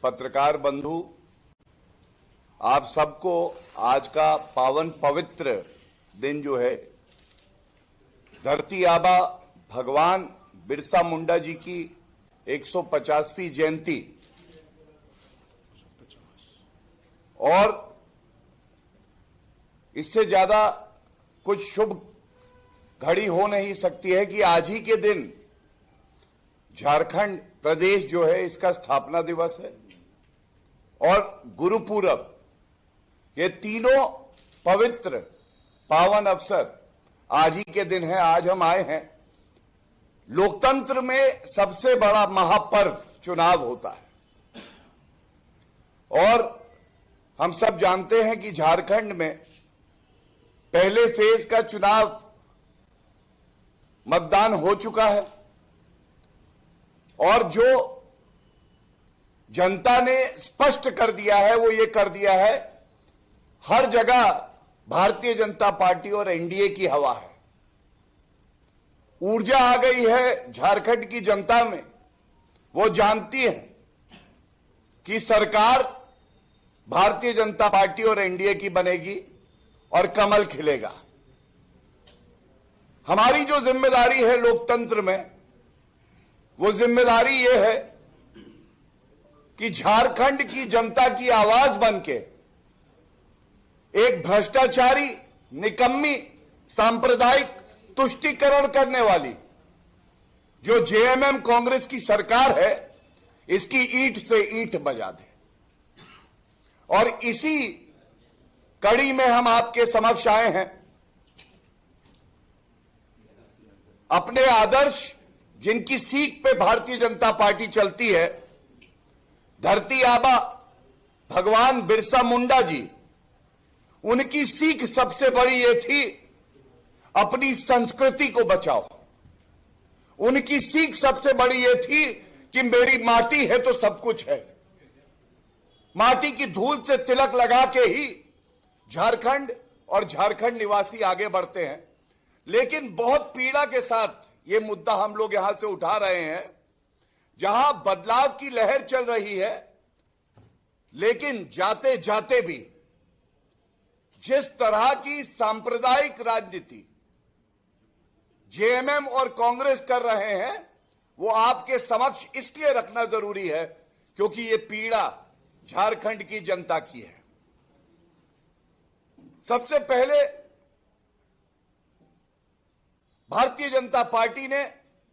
पत्रकार बंधु, आप सबको आज का पावन पवित्र दिन जो है धरती आबा भगवान बिरसा मुंडा जी की 150वीं जयंती और इससे ज्यादा कुछ शुभ घड़ी हो नहीं सकती है कि आज ही के दिन झारखंड प्रदेश जो है इसका स्थापना दिवस है और गुरुपूरब, ये तीनों पवित्र पावन अवसर आज ही के दिन है। आज हम आए हैं, लोकतंत्र में सबसे बड़ा महापर्व चुनाव होता है और हम सब जानते हैं कि झारखंड में पहले फेज का चुनाव मतदान हो चुका है और जो जनता ने स्पष्ट कर दिया है वो ये कर दिया है, हर जगह भारतीय जनता पार्टी और एनडीए की हवा है। ऊर्जा आ गई है झारखंड की जनता में, वो जानती है कि सरकार भारतीय जनता पार्टी और एनडीए की बनेगी और कमल खिलेगा। हमारी जो जिम्मेदारी है लोकतंत्र में, वो जिम्मेदारी ये है कि झारखंड की जनता की आवाज बनके एक भ्रष्टाचारी, निकम्मी, सांप्रदायिक तुष्टीकरण करने वाली जो जेएमएम कांग्रेस की सरकार है, इसकी ईंट से ईंट बजा दे। और इसी कड़ी में हम आपके समक्ष आए हैं। अपने आदर्श, जिनकी सीख पे भारतीय जनता पार्टी चलती है, धरती आबा भगवान बिरसा मुंडा जी, उनकी सीख सबसे बड़ी ये थी, अपनी संस्कृति को बचाओ। उनकी सीख सबसे बड़ी ये थी कि मेरी माटी है तो सब कुछ है। माटी की धूल से तिलक लगा के ही झारखंड और झारखंड निवासी आगे बढ़ते हैं। लेकिन बहुत पीड़ा के साथ ये मुद्दा हम लोग यहां से उठा रहे हैं, जहां बदलाव की लहर चल रही है, लेकिन जाते जाते भी जिस तरह की सांप्रदायिक राजनीति जेएमएम और कांग्रेस कर रहे हैं, वो आपके समक्ष इसलिए रखना जरूरी है क्योंकि ये पीड़ा झारखंड की जनता की है। सबसे पहले भारतीय जनता पार्टी ने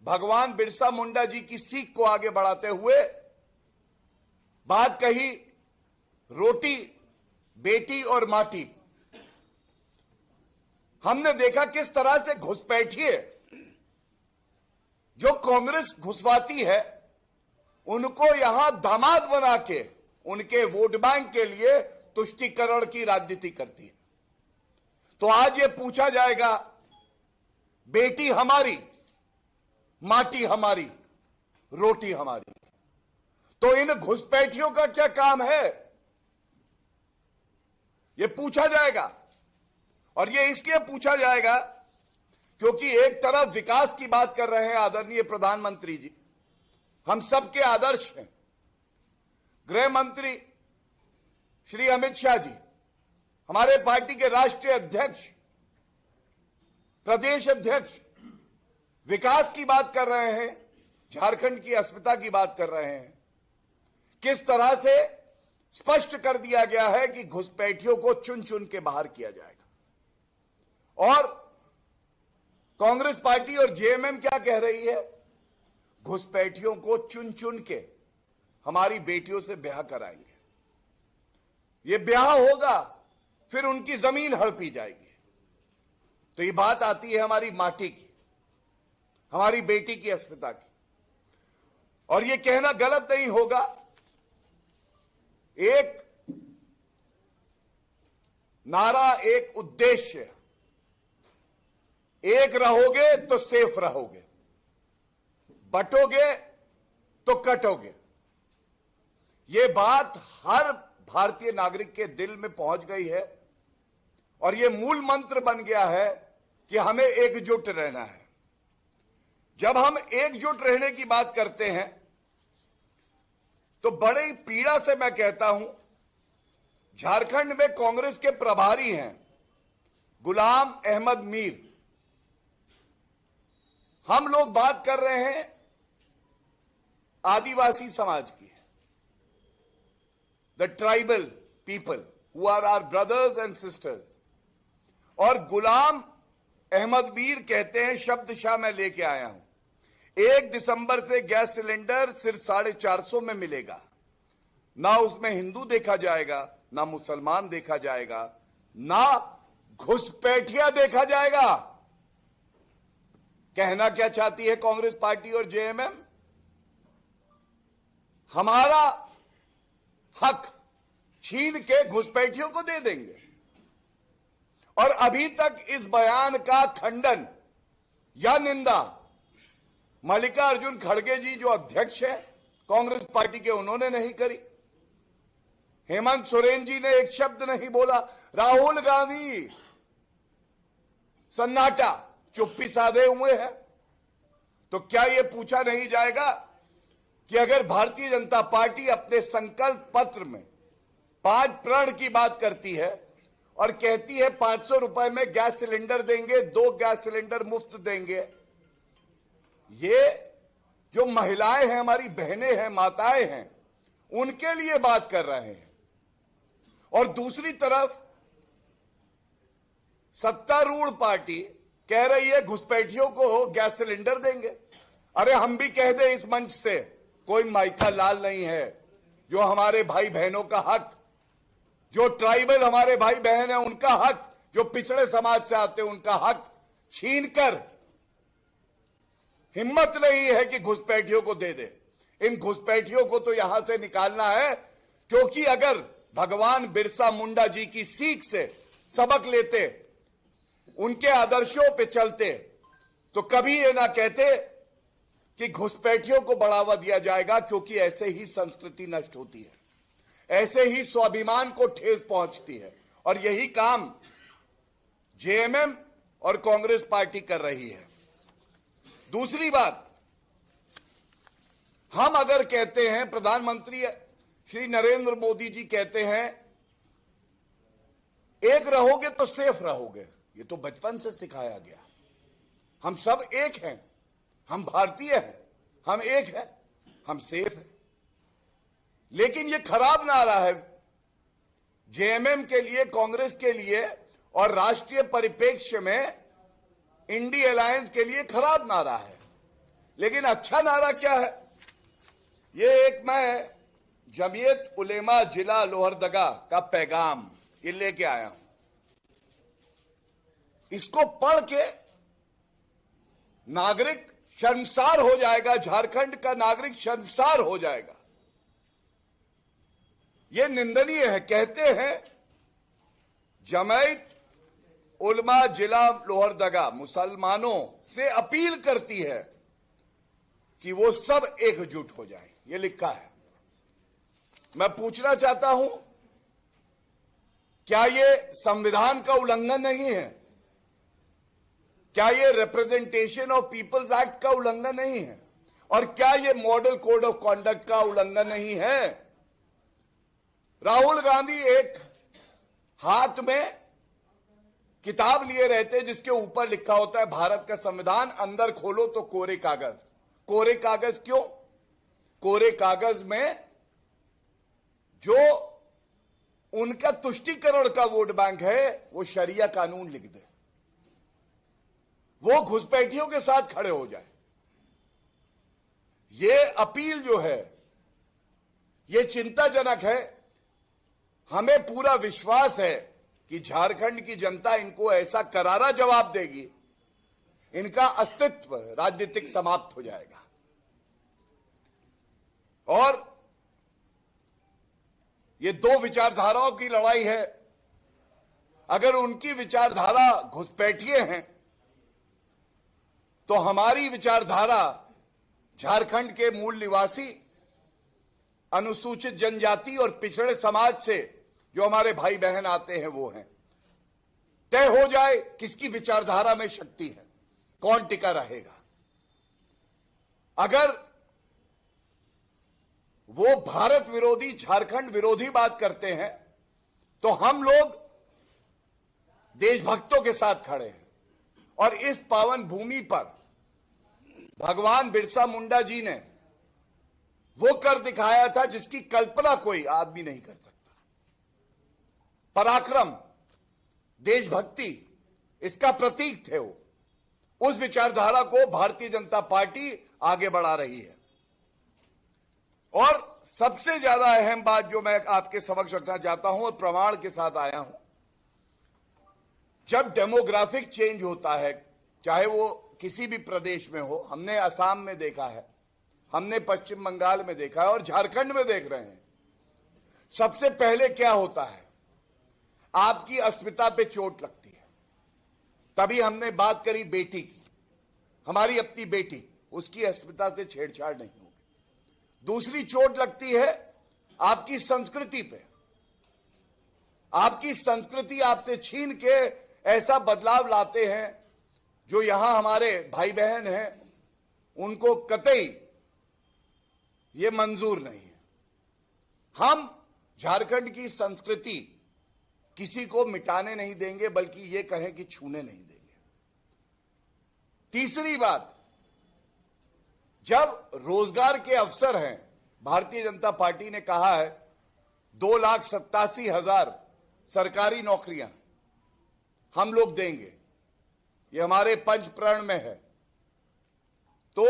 भगवान बिरसा मुंडा जी की सीख को आगे बढ़ाते हुए बात कही, रोटी, बेटी और माटी। हमने देखा किस तरह से घुसपैठिए जो कांग्रेस घुसवाती है, उनको यहां दामाद बना के उनके वोट बैंक के लिए तुष्टीकरण की राजनीति करती है। तो आज ये पूछा जाएगा, बेटी हमारी, माटी हमारी, रोटी हमारी, तो इन घुसपैठियों का क्या काम है, ये पूछा जाएगा। और ये इसलिए पूछा जाएगा क्योंकि एक तरफ विकास की बात कर रहे हैं आदरणीय प्रधानमंत्री जी, हम सबके आदर्श हैं। गृह मंत्री श्री अमित शाह जी, हमारे पार्टी के राष्ट्रीय अध्यक्ष, प्रदेश अध्यक्ष, विकास की बात कर रहे हैं, झारखंड की अस्मिता की बात कर रहे हैं। किस तरह से स्पष्ट कर दिया गया है कि घुसपैठियों को चुन चुन के बाहर किया जाएगा। और कांग्रेस पार्टी और जेएमएम क्या कह रही है, घुसपैठियों को चुन चुन के हमारी बेटियों से ब्याह कराएंगे। ये ब्याह होगा, फिर उनकी जमीन हड़पी जाएगी। तो ये बात आती है हमारी माटी की, हमारी बेटी की अस्मिता की। और ये कहना गलत नहीं होगा, एक नारा, एक उद्देश्य, एक रहोगे तो सेफ रहोगे, बटोगे तो कटोगे। ये बात हर भारतीय नागरिक के दिल में पहुंच गई है और ये मूल मंत्र बन गया है कि हमें एकजुट रहना है। जब हम एकजुट रहने की बात करते हैं तो बड़ी पीड़ा से मैं कहता हूं, झारखंड में कांग्रेस के प्रभारी हैं गुलाम अहमद मीर। हम लोग बात कर रहे हैं आदिवासी समाज की, the tribal people who are our brothers and sisters, और गुलाम अहमद मीर कहते हैं, शब्दशः मैं लेके आया हूं, 1 दिसंबर से गैस सिलेंडर सिर्फ 450 में मिलेगा। ना उसमें हिंदू देखा जाएगा, ना मुसलमान देखा जाएगा, ना घुसपैठिया देखा जाएगा। कहना क्या चाहती है कांग्रेस पार्टी और जेएमएम? हमारा हक छीन के घुसपैठियों को दे देंगे। और अभी तक इस बयान का खंडन या निंदा मल्लिकार्जुन खड़गे जी, जो अध्यक्ष है कांग्रेस पार्टी के, उन्होंने नहीं करी। हेमंत सोरेन जी ने एक शब्द नहीं बोला। राहुल गांधी सन्नाटा, चुप्पी साधे हुए हैं। तो क्या यह पूछा नहीं जाएगा कि अगर भारतीय जनता पार्टी अपने संकल्प पत्र में 5 प्रण की बात करती है और कहती है 500 रुपए में गैस सिलेंडर देंगे, 2 गैस सिलेंडर मुफ्त देंगे, ये जो महिलाएं हैं, हमारी बहनें हैं, माताएं हैं, उनके लिए बात कर रहे हैं, और दूसरी तरफ सत्तारूढ़ पार्टी कह रही है घुसपैठियों को गैस सिलेंडर देंगे। अरे हम भी कह दें इस मंच से, कोई माइका लाल नहीं है जो हमारे भाई बहनों का हक, जो ट्राइबल हमारे भाई बहन है उनका हक, जो पिछड़े समाज से आते हैं उनका हक छीनकर हिम्मत नहीं है कि घुसपैठियों को दे दे। इन घुसपैठियों को तो यहां से निकालना है, क्योंकि अगर भगवान बिरसा मुंडा जी की सीख से सबक लेते, उनके आदर्शों पे चलते, तो कभी ये ना कहते कि घुसपैठियों को बढ़ावा दिया जाएगा, क्योंकि ऐसे ही संस्कृति नष्ट होती है, ऐसे ही स्वाभिमान को ठेस पहुंचती है। और यही काम जेएमएम और कांग्रेस पार्टी कर रही है। दूसरी बात, हम अगर कहते हैं, प्रधानमंत्री श्री नरेंद्र मोदी जी कहते हैं एक रहोगे तो सेफ रहोगे, ये तो बचपन से सिखाया गया। हम सब एक हैं, हम भारतीय हैं, हम एक हैं, हम सेफ हैं। लेकिन ये खराब नारा है जेएमएम के लिए, कांग्रेस के लिए, और राष्ट्रीय परिप्रेक्ष्य में इंडी अलायंस के लिए खराब नारा है। लेकिन अच्छा नारा क्या है? ये एक मैं जमीयत उलेमा जिला लोहरदगा का पैगाम ये लेके आया हूं। इसको पढ़ के नागरिक शर्मसार हो जाएगा, झारखंड का नागरिक शर्मसार हो जाएगा। यह निंदनीय है। कहते हैं जमायत उलमा जिला लोहरदगा मुसलमानों से अपील करती है कि वो सब एकजुट हो जाए, ये लिखा है। मैं पूछना चाहता हूं, क्या ये संविधान का उल्लंघन नहीं है? क्या ये रिप्रेजेंटेशन ऑफ पीपल्स एक्ट का उल्लंघन नहीं है? और क्या ये मॉडल कोड ऑफ कॉन्डक्ट का उल्लंघन नहीं है? राहुल गांधी एक हाथ में किताब लिए रहते जिसके ऊपर लिखा होता है भारत का संविधान, अंदर खोलो तो कोरे कागज। कोरे कागज क्यों? कोरे कागज में जो उनका तुष्टीकरण का वोट बैंक है वो शरिया कानून लिख दे, वो घुसपैठियों के साथ खड़े हो जाए। ये अपील जो है ये चिंताजनक है। हमें पूरा विश्वास है कि झारखंड की जनता इनको ऐसा करारा जवाब देगी, इनका अस्तित्व राजनीतिक समाप्त हो जाएगा। और ये दो विचारधाराओं की लड़ाई है। अगर उनकी विचारधारा घुसपैठिए हैं तो हमारी विचारधारा झारखंड के मूल निवासी, अनुसूचित जनजाति और पिछड़े समाज से जो हमारे भाई बहन आते हैं वो हैं। तय हो जाए किसकी विचारधारा में शक्ति है, कौन टिका रहेगा। अगर वो भारत विरोधी, झारखंड विरोधी बात करते हैं, तो हम लोग देशभक्तों के साथ खड़े हैं। और इस पावन भूमि पर भगवान बिरसा मुंडा जी ने वो कर दिखाया था जिसकी कल्पना कोई आदमी नहीं कर सकता। पराक्रम, देशभक्ति, इसका प्रतीक थे वो। उस विचारधारा को भारतीय जनता पार्टी आगे बढ़ा रही है। और सबसे ज्यादा अहम बात जो मैं आपके समक्ष रखना चाहता हूं और प्रमाण के साथ आया हूं, जब डेमोग्राफिक चेंज होता है, चाहे वो किसी भी प्रदेश में हो, हमने असम में देखा है, हमने पश्चिम बंगाल में देखा है और झारखंड में देख रहे हैं, सबसे पहले क्या होता है, आपकी अस्मिता पे चोट लगती है। तभी हमने बात करी बेटी की, हमारी अपनी बेटी, उसकी अस्मिता से छेड़छाड़ नहीं होगी। दूसरी चोट लगती है आपकी संस्कृति पे। आपकी संस्कृति आपसे छीन के ऐसा बदलाव लाते हैं जो यहां हमारे भाई बहन हैं, उनको कतई ये मंजूर नहीं है। हम झारखंड की संस्कृति किसी को मिटाने नहीं देंगे, बल्कि ये कहें कि छूने नहीं देंगे। तीसरी बात, जब रोजगार के अवसर हैं, भारतीय जनता पार्टी ने कहा है 2,87,000 सरकारी नौकरियां हम लोग देंगे, ये हमारे पंचप्रण में है। तो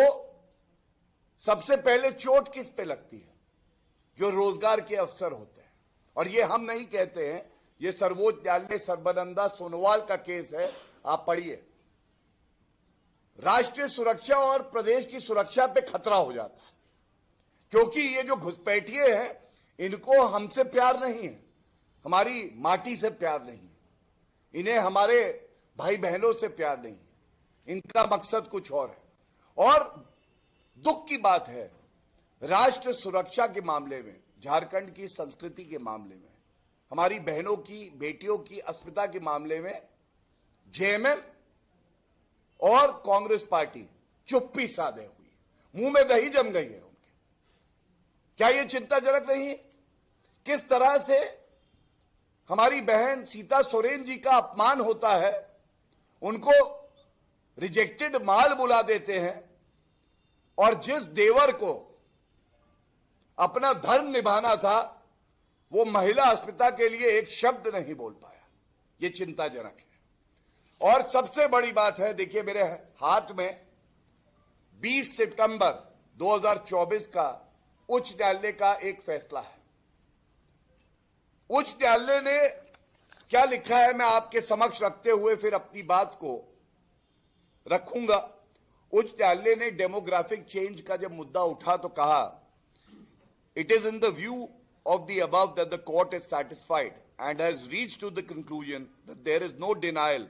सबसे पहले चोट किस पे लगती है? जो रोजगार के अवसर होते हैं। और ये हम नहीं कहते हैं, ये सर्वोच्च न्यायालय सर्बानंदा सोनोवाल का केस है, आप पढ़िए। राष्ट्रीय सुरक्षा और प्रदेश की सुरक्षा पे खतरा हो जाता है, क्योंकि ये जो घुसपैठिए हैं, इनको हमसे प्यार नहीं है, हमारी माटी से प्यार नहीं है, इन्हें हमारे भाई बहनों से प्यार नहीं है, इनका मकसद कुछ और है। और दुख की बात है, राष्ट्र सुरक्षा के मामले में, झारखंड की संस्कृति के मामले में, हमारी बहनों की, बेटियों की अस्मिता के मामले में जेएमएम और कांग्रेस पार्टी चुप्पी साधे हुई है, मुंह में दही जम गई है उनके। क्या यह चिंताजनक नहीं है? किस तरह से हमारी बहन सीता सोरेन जी का अपमान होता है, उनको रिजेक्टेड माल बुला देते हैं, और जिस देवर को अपना धर्म निभाना था, वो महिला अस्मिता के लिए एक शब्द नहीं बोल पाया। ये चिंताजनक है। और सबसे बड़ी बात है, देखिए मेरे हाथ में 20 सितंबर 2024 का उच्च न्यायालय का एक फैसला है। उच्च न्यायालय ने क्या लिखा है, मैं आपके समक्ष रखते हुए फिर अपनी बात को रखूंगा। उच्च न्यायालय ने डेमोग्राफिक चेंज का जब मुद्दा उठा तो कहा, it is in the view of the above that the court is satisfied and has reached to the conclusion that there is no denial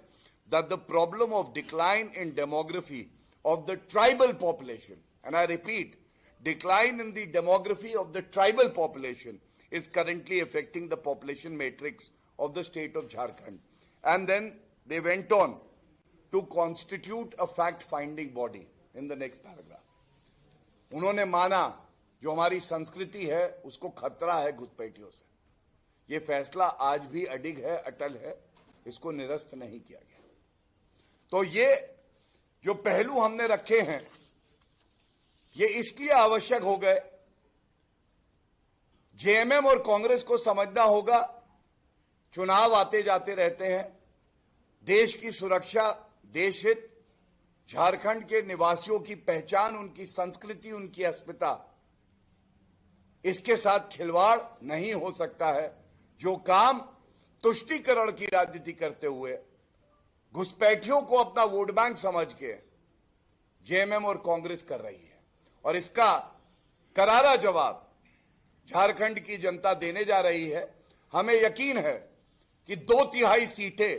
that the problem of decline in demography of the tribal population, and I repeat, decline in the demography of the tribal population is currently affecting the population matrix of the state of Jharkhand. And then they went on to constitute a fact-finding body in the next paragraph. उन्होंने माना जो हमारी संस्कृति है उसको खतरा है घुसपैठियों से। ये फैसला आज भी अडिग है, अटल है, इसको निरस्त नहीं किया गया। तो ये जो पहलू हमने रखे हैं, ये इसलिए आवश्यक हो गए, जेएमएम और कांग्रेस को समझना होगा, चुनाव आते जाते रहते हैं, देश की सुरक्षा, देश हित, झारखंड के निवासियों की पहचान, उनकी संस्कृति, उनकी अस्मिता, इसके साथ खिलवाड़ नहीं हो सकता है। जो काम तुष्टीकरण की राजनीति करते हुए घुसपैठियों को अपना वोट बैंक समझ के जेएमएम और कांग्रेस कर रही है, और इसका करारा जवाब झारखंड की जनता देने जा रही है। हमें यकीन है कि 2/3 सीटें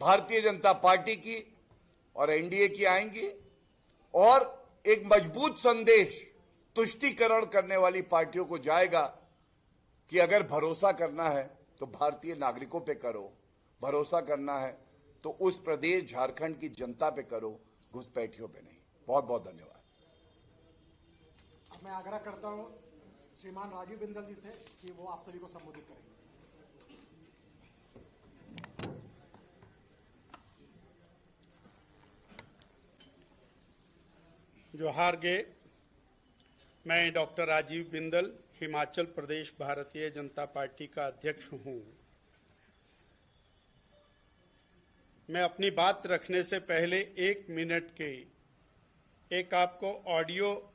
भारतीय जनता पार्टी की और एनडीए की आएंगी, और एक मजबूत संदेश तुष्टीकरण करने वाली पार्टियों को जाएगा कि अगर भरोसा करना है तो भारतीय नागरिकों पे करो, भरोसा करना है तो उस प्रदेश झारखंड की जनता पे करो, घुसपैठियों पे नहीं। बहुत बहुत धन्यवाद। मैं आग्रह करता हूं श्रीमान राजीव बिंदल जी से कि वो आप सभी को संबोधित करेंगे। जोहार गे। मैं डॉक्टर राजीव बिंदल हिमाचल प्रदेश भारतीय जनता पार्टी का अध्यक्ष हूं। मैं अपनी बात रखने से पहले 1 मिनट के एक आपको ऑडियो